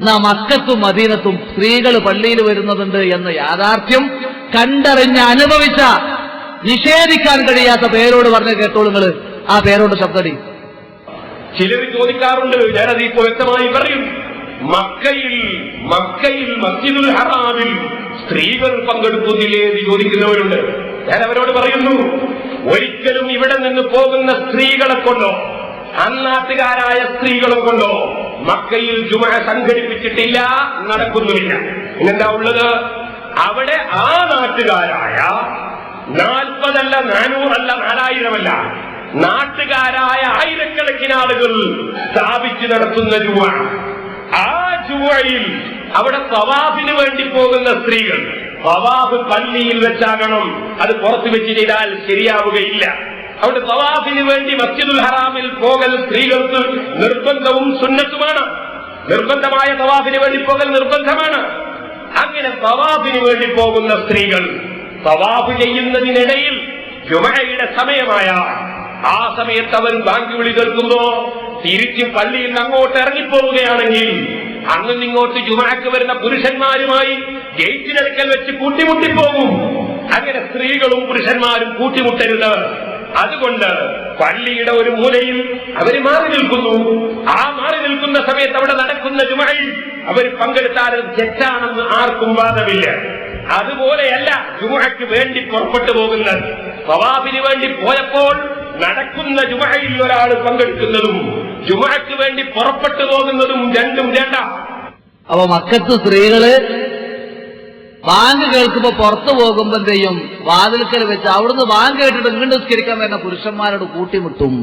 എന്നാ മക്കത്തും മദീനത്തും സ്ത്രീകൾ പള്ളിയിൽ വരുന്നതുണ്ട് എന്ന യാഥാർത്ഥ്യം കണ്ടറിഞ്ഞ് അനുഭവിച്ച, നിഷേധിക്കാൻ കഴിയാത്ത പേരോട് പറഞ്ഞ കേട്ടോളൂ നിങ്ങൾ. ആ പേരോട് ശബ്ദടി. ചിലർ ചോദിക്കാറുണ്ട്, ഞാനത് ഇപ്പോൾ വ്യക്തമായി പറയും. മക്കയിൽ മസ്ജിദുൽ ഹറാമിൽ സ്ത്രീകൾ പങ്കെടുക്കുന്നില്ലേ എന്ന് ചോദിക്കുന്നവരുണ്ട്. ഞാൻ അവരോട് പറയുന്നു, ഒരിക്കലും ഇവിടെ നിന്ന് പോകുന്ന സ്ത്രീകളെ കൊണ്ടോ അന്നാട്ടുകാരായ സ്ത്രീകളെ കൊണ്ടോ മക്കയിൽ ജുമഅ സംഘടിപ്പിച്ചിട്ടില്ല, നടക്കുന്നുമില്ല. പിന്നെന്താ ഉള്ളത്? അവിടെ ആ നാട്ടുകാരായ 40 അല്ല 400 അല്ല 4000 നാട്ടുകാരായ ആയിരക്കണക്കിന് ആളുകൾ സ്ഥാപിച്ചു നടത്തുന്ന ജുമഅ. ആ ജുമഅയിൽ അവിടെ തവാഫിന് വേണ്ടി പോകുന്ന സ്ത്രീകൾ, തവാഫ് പള്ളിയിൽ വെച്ചാകണം, അത് പുറത്തു വെച്ച് ചെയ്താൽ ശരിയാവുകയില്ല. അവിടെ തവാഫിന് വേണ്ടി മസ്ജിദുൽ ഹറാമിൽ പോകൽ സ്ത്രീകൾക്ക് നിർബന്ധവും സുന്നത്തുമാണ്. നിർബന്ധമായ തവാഫിന് വേണ്ടി പോകൽ നിർബന്ധമാണ്. അങ്ങനെ തവാഫിന് വേണ്ടി പോകുന്ന സ്ത്രീകൾ തവാഫ് ചെയ്യുന്നതിനിടയിൽ ജുമഅയുടെ സമയമായ ആ സമയത്ത് അവർ ബാങ്ക് വിളി കേൾക്കുമ്പോ തിരിച്ച് പള്ളിയിൽ നിന്ന് അങ്ങോട്ട് ഇറങ്ങിപ്പോവുകയാണെങ്കിൽ അങ്ങോട്ട് ജുമഅക്ക് വരുന്ന പുരുഷന്മാരുമായി ഗേറ്റിനടുക്കൽ വെച്ച് കൂട്ടിമുട്ടിപ്പോകും. അങ്ങനെ സ്ത്രീകളും പുരുഷന്മാരും കൂട്ടിമുട്ടരുത്. അതുകൊണ്ട് പള്ളിയുടെ ഒരു മൂലയിൽ അവർ മാറി നിൽക്കുന്നു. ആ മാറി നിൽക്കുന്ന സമയത്ത് അവിടെ നടക്കുന്ന ജുമഅയിൽ അവർ പങ്കെടുത്താൽ തെറ്റാണെന്ന് ആർക്കും വാദമില്ല. അതുപോലെയല്ല ജുമഅക്ക് വേണ്ടി പുറപ്പെട്ടു പോകുന്നത്. തവാഫിന് വേണ്ടി പോയപ്പോൾ നടക്കുന്ന ജുമഅയിൽ ഒരാൾ പങ്കെടുക്കുന്നതും ജുമഅക്ക് വേണ്ടി പുറപ്പെട്ടു പോകുന്നതും രണ്ടും രണ്ടാം. അപ്പൊ മക്കത്ത് സ്ത്രീകള് ബാങ്ക് കേൾക്കുമ്പോ പുറത്തു പോകുമ്പോ എന്ത് ചെയ്യും? വാതിൽക്കൽ വെച്ച് അവിടുന്ന് ബാങ്ക് കേട്ടിട്ട് ഇങ്ങോട്ട് നിസ്കരിക്കാൻ വരുന്ന പുരുഷന്മാരോട് കൂട്ടിമുട്ടും.